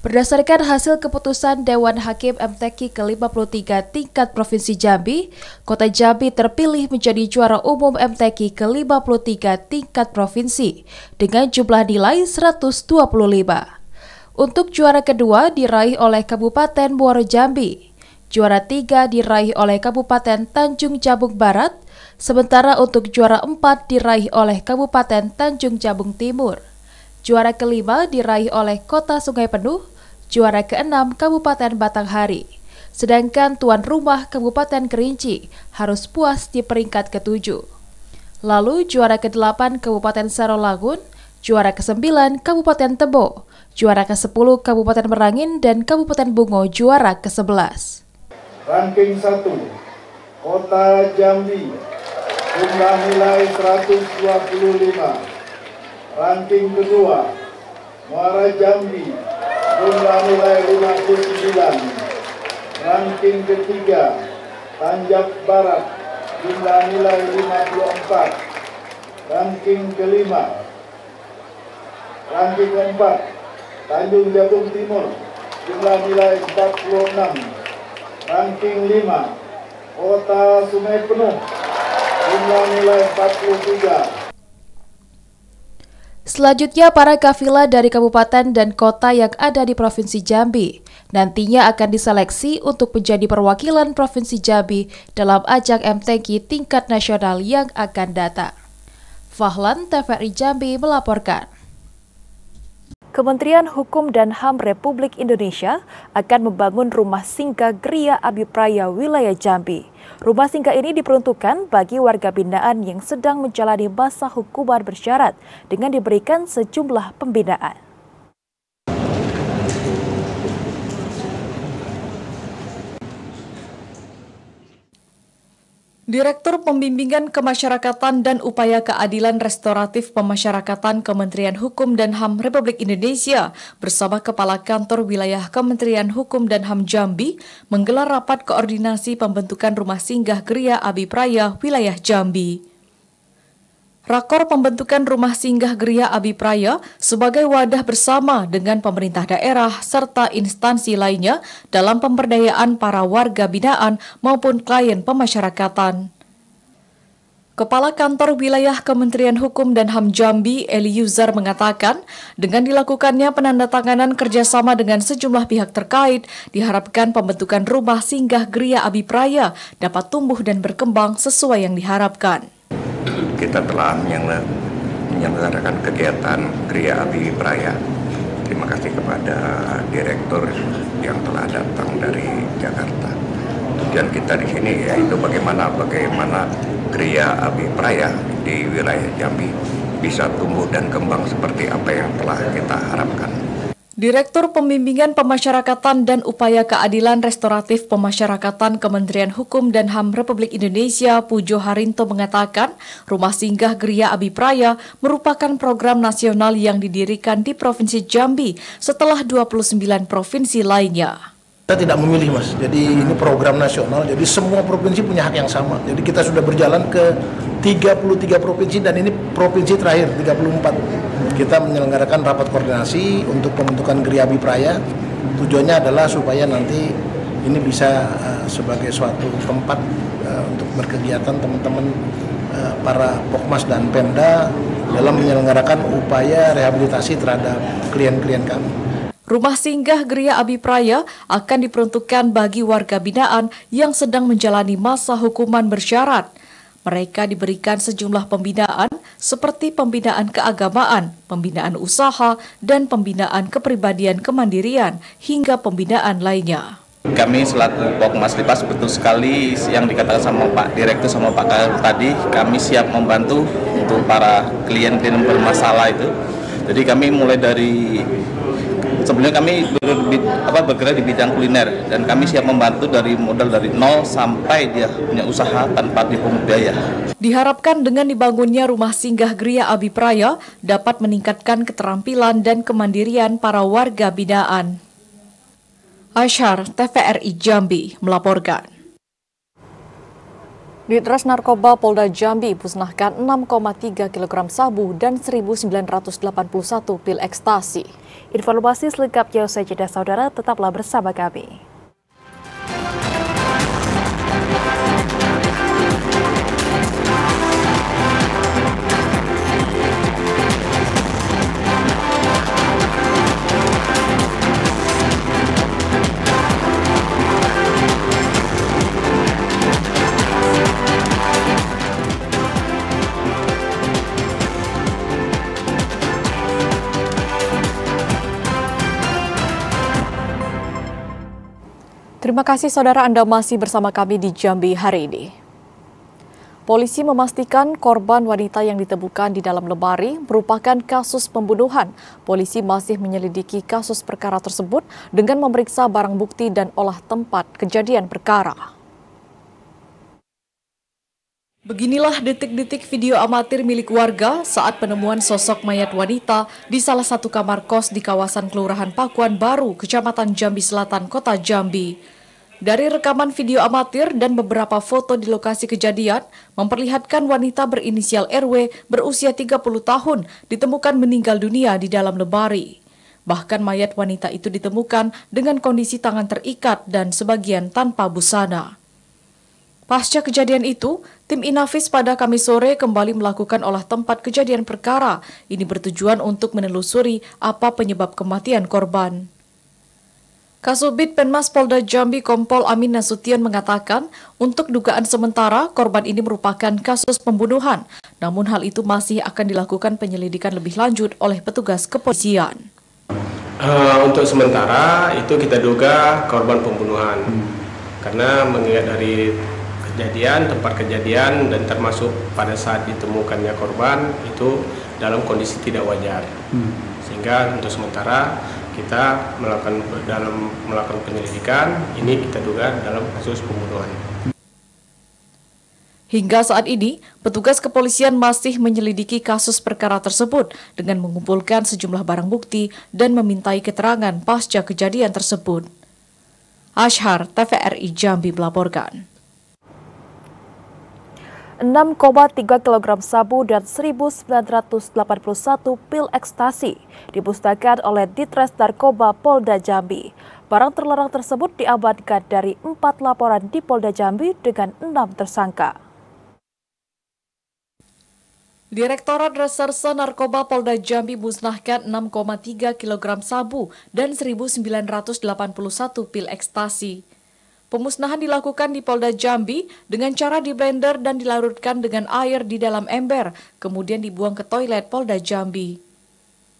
Berdasarkan hasil keputusan Dewan Hakim MTQ ke-53 tingkat Provinsi Jambi, Kota Jambi terpilih menjadi juara umum MTQ ke-53 tingkat Provinsi dengan jumlah nilai 125. Untuk juara kedua diraih oleh Kabupaten Muaro Jambi, juara 3 diraih oleh Kabupaten Tanjung Jabung Barat, sementara untuk juara 4 diraih oleh Kabupaten Tanjung Jabung Timur. Juara kelima diraih oleh Kota Sungai Penuh, juara ke-6 Kabupaten Batanghari. Sedangkan tuan rumah Kabupaten Kerinci harus puas di peringkat ke-7. Lalu juara ke-8 Kabupaten Sarolangun, juara ke-9 Kabupaten Tebo, juara ke-10 Kabupaten Merangin, dan Kabupaten Bungo juara ke-11. Ranking 1, Kota Jambi, jumlah nilai 125. Ranking kedua, Muara Jambi, jumlah nilai 59. Ranking ketiga, Tanjab Barat, jumlah nilai 54. Ranking kelima, ranking keempat, Tanjung Jabung Timur, jumlah nilai 46. Ranking 5, Kota Sungai Penuh, jumlah nilai 43. Selanjutnya, para kafilah dari kabupaten dan kota yang ada di Provinsi Jambi nantinya akan diseleksi untuk menjadi perwakilan Provinsi Jambi dalam ajang MTQ tingkat nasional yang akan datang. Fahlan, TVRI Jambi melaporkan. Kementerian Hukum dan HAM Republik Indonesia akan membangun rumah singgah Gria Abipraya wilayah Jambi. Rumah singgah ini diperuntukkan bagi warga binaan yang sedang menjalani masa hukuman bersyarat dengan diberikan sejumlah pembinaan. Direktur Pembimbingan Kemasyarakatan dan Upaya Keadilan Restoratif Pemasyarakatan Kementerian Hukum dan HAM Republik Indonesia bersama Kepala Kantor Wilayah Kementerian Hukum dan HAM Jambi menggelar rapat koordinasi pembentukan rumah singgah Gria Abipraya wilayah Jambi. Rakor pembentukan rumah singgah Gria Abipraya sebagai wadah bersama dengan pemerintah daerah serta instansi lainnya dalam pemberdayaan para warga binaan maupun klien pemasyarakatan. Kepala Kantor Wilayah Kementerian Hukum dan HAM Jambi, Eli Yuzar, mengatakan, dengan dilakukannya penandatanganan kerjasama dengan sejumlah pihak terkait, diharapkan pembentukan rumah singgah Gria Abipraya dapat tumbuh dan berkembang sesuai yang diharapkan. Kita telah menyelenggarakan kegiatan Gria Abipraya. Terima kasih kepada direktur yang telah datang dari Jakarta. Tujuan kita di sini yaitu bagaimana Gria Abipraya di wilayah Jambi bisa tumbuh dan kembang seperti apa yang telah kita harapkan. Direktur Pembimbingan Pemasyarakatan dan Upaya Keadilan Restoratif Pemasyarakatan Kementerian Hukum dan HAM Republik Indonesia, Pujo Harinto, mengatakan rumah singgah Gria Abipraya merupakan program nasional yang didirikan di Provinsi Jambi setelah 29 provinsi lainnya. Kita tidak memilih, Mas. Jadi ini program nasional, jadi semua provinsi punya hak yang sama. Jadi kita sudah berjalan ke 33 provinsi dan ini provinsi terakhir 34. Kita menyelenggarakan rapat koordinasi untuk pembentukan Gria Abipraya Tujuannya adalah supaya nanti ini bisa sebagai suatu tempat untuk berkegiatan teman-teman para Pokmas dan Pemda dalam menyelenggarakan upaya rehabilitasi terhadap klien-klien kami. Rumah singgah Geria Abipraya akan diperuntukkan bagi warga binaan yang sedang menjalani masa hukuman bersyarat. Mereka diberikan sejumlah pembinaan seperti pembinaan keagamaan, pembinaan usaha, dan pembinaan kepribadian kemandirian hingga pembinaan lainnya. Kami selaku Pokmas Lipas betul sekali yang dikatakan sama Pak Direktur sama Pak Karul tadi, kami siap membantu untuk para klien-klien bermasalah itu. Jadi kami mulai dari sebelumnya kami bergerak di bidang kuliner dan kami siap membantu dari modal dari nol sampai dia punya usaha tanpa dipungut biaya. Diharapkan dengan dibangunnya rumah singgah Geria Abipraya dapat meningkatkan keterampilan dan kemandirian para warga binaan. Asyar, TVRI Jambi melaporkan. Ditres Narkoba Polda Jambi musnahkan 6,3 kg sabu dan 1.981 pil ekstasi. Informasi selengkapnya usai jeda saudara, tetaplah bersama kami. Terima kasih saudara, Anda masih bersama kami di Jambi hari ini. Polisi memastikan korban wanita yang ditemukan di dalam lemari merupakan kasus pembunuhan. Polisi masih menyelidiki kasus perkara tersebut dengan memeriksa barang bukti dan olah tempat kejadian perkara. Beginilah detik-detik video amatir milik warga saat penemuan sosok mayat wanita di salah satu kamar kos di kawasan Kelurahan Pakuan Baru, Kecamatan Jambi Selatan, Kota Jambi. Dari rekaman video amatir dan beberapa foto di lokasi kejadian, memperlihatkan wanita berinisial RW berusia 30 tahun ditemukan meninggal dunia di dalam lemari. Bahkan mayat wanita itu ditemukan dengan kondisi tangan terikat dan sebagian tanpa busana. Pasca kejadian itu, tim Inafis pada Kamis sore kembali melakukan olah tempat kejadian perkara. Ini bertujuan untuk menelusuri apa penyebab kematian korban. Kasubit Penmas Polda Jambi Kompol Amin Nasution mengatakan, untuk dugaan sementara korban ini merupakan kasus pembunuhan, namun hal itu masih akan dilakukan penyelidikan lebih lanjut oleh petugas kepolisian. Untuk sementara itu kita duga korban pembunuhan, karena mengingat dari kejadian, tempat kejadian, dan termasuk pada saat ditemukannya korban itu dalam kondisi tidak wajar. Sehingga untuk sementara kita melakukan penyelidikan, ini kita duga dalam kasus pembunuhan. Hingga saat ini, petugas kepolisian masih menyelidiki kasus perkara tersebut dengan mengumpulkan sejumlah barang bukti dan memintai keterangan pasca kejadian tersebut. Asyar, TVRI Jambi melaporkan. 6,3 kg sabu dan 1.981 pil ekstasi dimusnahkan oleh Ditres Narkoba Polda Jambi. Barang terlarang tersebut diamankan dari 4 laporan di Polda Jambi dengan 6 tersangka. Direktorat Reserse Narkoba Polda Jambi musnahkan 6,3 kg sabu dan 1.981 pil ekstasi. Pemusnahan dilakukan di Polda Jambi dengan cara diblender dan dilarutkan dengan air di dalam ember, kemudian dibuang ke toilet Polda Jambi.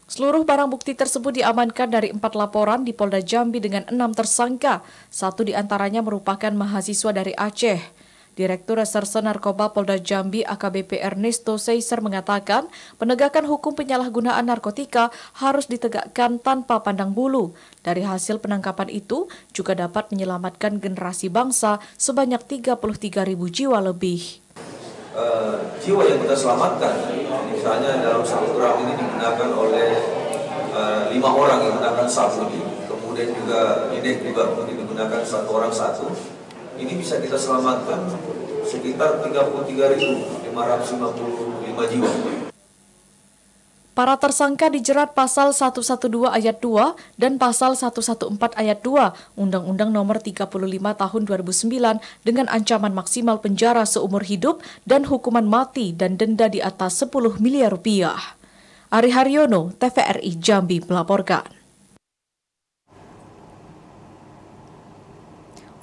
Seluruh barang bukti tersebut diamankan dari 4 laporan di Polda Jambi dengan 6 tersangka. 1 diantaranya merupakan mahasiswa dari Aceh. Direktur Reserse Narkoba Polda Jambi AKBP Ernesto Seiser mengatakan penegakan hukum penyalahgunaan narkotika harus ditegakkan tanpa pandang bulu. Dari hasil penangkapan itu juga dapat menyelamatkan generasi bangsa sebanyak 33.000 jiwa lebih. Jiwa yang kita selamatkan, misalnya dalam 1 gram ini digunakan oleh 5 orang yang menggunakan sabu ini, kemudian juga ini juga digunakan 1 orang 1. Ini bisa kita selamatkan sekitar 33.555 jiwa. Para tersangka dijerat pasal 112 ayat 2 dan pasal 114 ayat 2 Undang-Undang Nomor 35 Tahun 2009 dengan ancaman maksimal penjara seumur hidup dan hukuman mati dan denda di atas 10 miliar rupiah. Ari Haryono, TVRI Jambi melaporkan.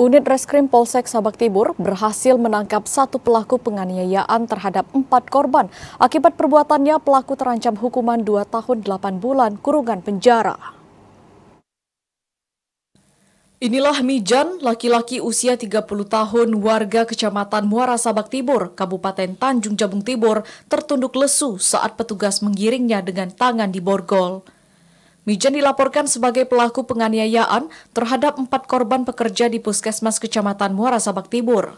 Unit Reskrim Polsek Sabak Timur berhasil menangkap satu pelaku penganiayaan terhadap 4 korban. Akibat perbuatannya, pelaku terancam hukuman 2 tahun 8 bulan kurungan penjara. Inilah Mijan, laki-laki usia 30 tahun, warga Kecamatan Muara Sabak Timur, Kabupaten Tanjung Jabung Timur, tertunduk lesu saat petugas menggiringnya dengan tangan di borgol. Mijan dilaporkan sebagai pelaku penganiayaan terhadap 4 korban pekerja di Puskesmas Kecamatan Muara Sabak Timur.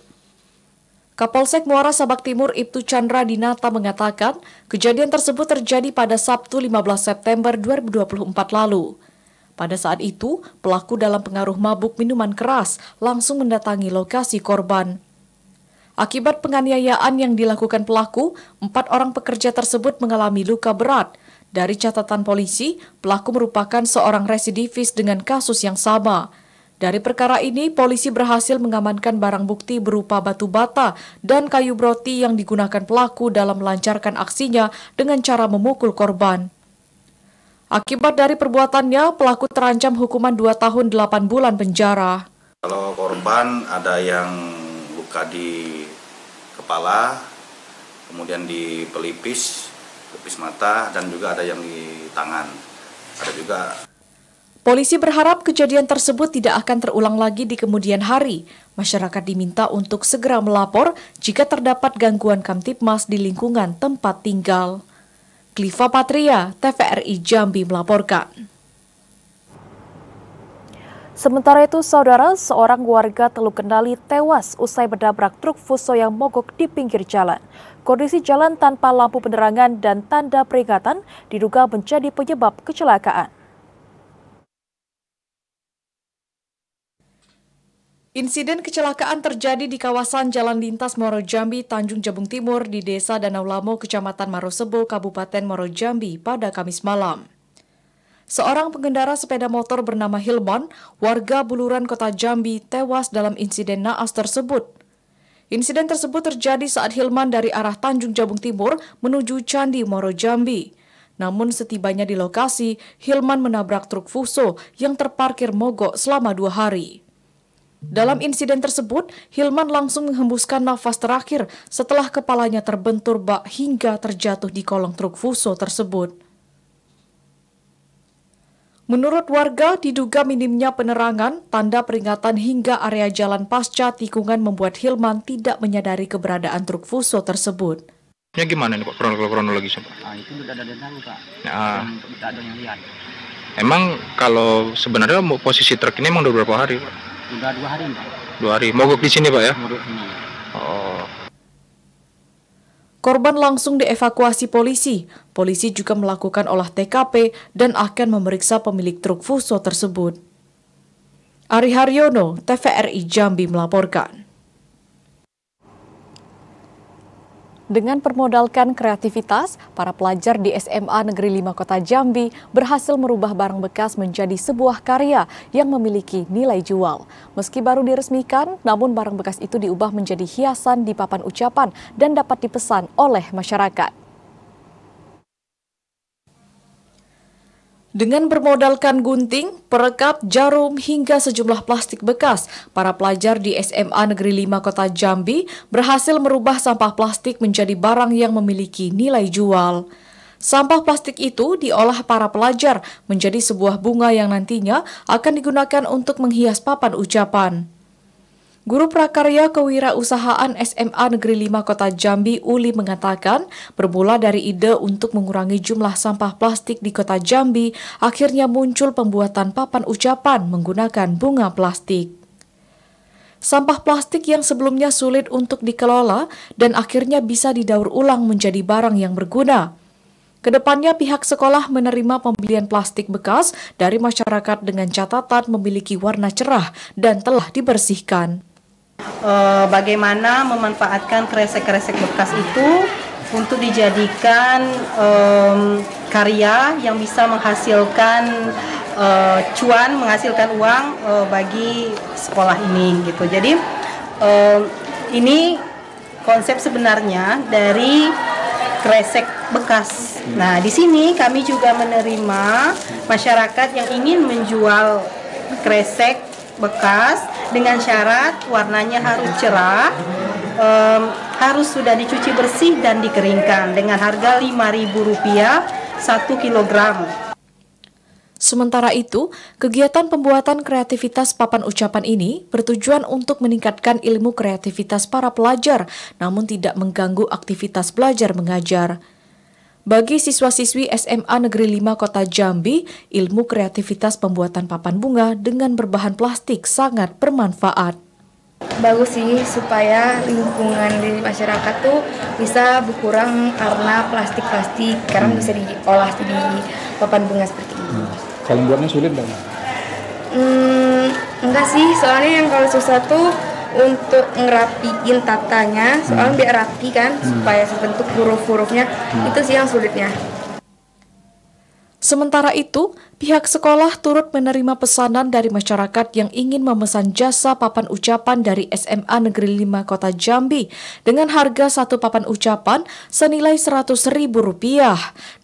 Kapolsek Muara Sabak Timur Ibtu Chandra Dinata mengatakan kejadian tersebut terjadi pada Sabtu 15 September 2024 lalu. Pada saat itu, pelaku dalam pengaruh mabuk minuman keras langsung mendatangi lokasi korban. Akibat penganiayaan yang dilakukan pelaku, 4 orang pekerja tersebut mengalami luka berat. Dari catatan polisi, pelaku merupakan seorang residivis dengan kasus yang sama. Dari perkara ini, polisi berhasil mengamankan barang bukti berupa batu bata dan kayu broti yang digunakan pelaku dalam melancarkan aksinya dengan cara memukul korban. Akibat dari perbuatannya, pelaku terancam hukuman 2 tahun 8 bulan penjara. Kalau korban ada yang luka di kepala, kemudian di pelipis mata, dan juga ada yang di tangan. Ada juga. Polisi berharap kejadian tersebut tidak akan terulang lagi di kemudian hari. Masyarakat diminta untuk segera melapor jika terdapat gangguan Kamtibmas di lingkungan tempat tinggal. Kliva Patria, TVRI Jambi melaporkan. Sementara itu, saudara, seorang warga Teluk Kendali tewas usai menabrak truk Fuso yang mogok di pinggir jalan. Kondisi jalan tanpa lampu penerangan dan tanda peringatan diduga menjadi penyebab kecelakaan. Insiden kecelakaan terjadi di kawasan Jalan Lintas Muaro Jambi, Tanjung Jabung Timur di Desa Danau Lamo, Kecamatan Marosebo, Kabupaten Muaro Jambi pada Kamis malam. Seorang pengendara sepeda motor bernama Hilman, warga Buluran Kota Jambi, tewas dalam insiden naas tersebut. Insiden tersebut terjadi saat Hilman dari arah Tanjung Jabung Timur menuju Candi Muaro Jambi. Namun setibanya di lokasi, Hilman menabrak truk Fuso yang terparkir mogok selama 2 hari. Dalam insiden tersebut, Hilman langsung menghembuskan nafas terakhir setelah kepalanya terbentur bak hingga terjatuh di kolong truk Fuso tersebut. Menurut warga, diduga minimnya penerangan, tanda peringatan hingga area jalan pasca tikungan membuat Hilman tidak menyadari keberadaan truk Fuso tersebut. Ya gimana nih Pak, kronologisnya Pak? Itu udah ada dendam Pak, tidak ada yang lihat. Emang kalau sebenarnya posisi truk ini emang udah berapa hari Pak? Udah 2 hari Pak. 2 hari, mogok di sini Pak ya? Mogok di sini. Oh. Korban langsung dievakuasi polisi. Polisi juga melakukan olah TKP dan akan memeriksa pemilik truk Fuso tersebut. Ari Haryono, TVRI Jambi melaporkan. Dengan permodalkan kreativitas, para pelajar di SMA Negeri 5 Kota Jambi berhasil merubah barang bekas menjadi sebuah karya yang memiliki nilai jual. Meski baru diresmikan, namun barang bekas itu diubah menjadi hiasan di papan ucapan dan dapat dipesan oleh masyarakat. Dengan bermodalkan gunting, perekat, jarum, hingga sejumlah plastik bekas, para pelajar di SMA Negeri 5 Kota Jambi berhasil merubah sampah plastik menjadi barang yang memiliki nilai jual. Sampah plastik itu diolah para pelajar menjadi sebuah bunga yang nantinya akan digunakan untuk menghias papan ucapan. Guru Prakarya Kewirausahaan SMA Negeri 5 Kota Jambi Uli mengatakan, bermula dari ide untuk mengurangi jumlah sampah plastik di Kota Jambi, akhirnya muncul pembuatan papan ucapan menggunakan bunga plastik. Sampah plastik yang sebelumnya sulit untuk dikelola dan akhirnya bisa didaur ulang menjadi barang yang berguna. Kedepannya pihak sekolah menerima pembelian plastik bekas dari masyarakat dengan catatan memiliki warna cerah dan telah dibersihkan. Bagaimana memanfaatkan kresek-kresek bekas itu untuk dijadikan karya yang bisa menghasilkan cuan, menghasilkan uang bagi sekolah ini gitu. Jadi ini konsep sebenarnya dari kresek bekas. Nah, di sini kami juga menerima masyarakat yang ingin menjual kresek bekas dengan syarat warnanya harus cerah, harus sudah dicuci bersih dan dikeringkan dengan harga Rp5.000 1 kilogram. Sementara itu, kegiatan pembuatan kreativitas papan ucapan ini bertujuan untuk meningkatkan ilmu kreativitas para pelajar, namun tidak mengganggu aktivitas belajar mengajar. Bagi siswa-siswi SMA Negeri 5 Kota Jambi, ilmu kreativitas pembuatan papan bunga dengan berbahan plastik sangat bermanfaat. Bagus sih supaya lingkungan di masyarakat tuh bisa berkurang karena plastik-plastik, karena bisa diolah jadi papan bunga seperti ini. Kalau buatnya sulit dong? Enggak sih, soalnya yang kalau susah tuh untuk ngerapiin tatanya, soalnya biar rapi kan, supaya sebentuk huruf-hurufnya, itu sih yang sulitnya. Sementara itu, pihak sekolah turut menerima pesanan dari masyarakat yang ingin memesan jasa papan ucapan dari SMA Negeri 5 Kota Jambi dengan harga satu papan ucapan senilai Rp100.000.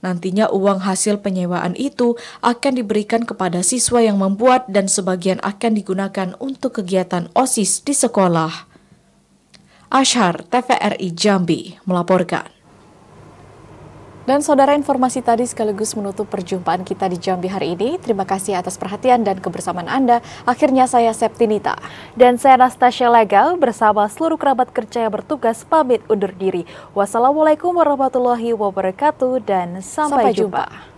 Nantinya uang hasil penyewaan itu akan diberikan kepada siswa yang membuat dan sebagian akan digunakan untuk kegiatan OSIS di sekolah. Ashar, TVRI Jambi, melaporkan. Dan saudara, informasi tadi sekaligus menutup perjumpaan kita di Jambi hari ini. Terima kasih atas perhatian dan kebersamaan Anda. Akhirnya saya Septinita. Dan saya Anastasia Legal bersama seluruh kerabat kerja yang bertugas pamit undur diri. Wassalamualaikum warahmatullahi wabarakatuh dan sampai jumpa.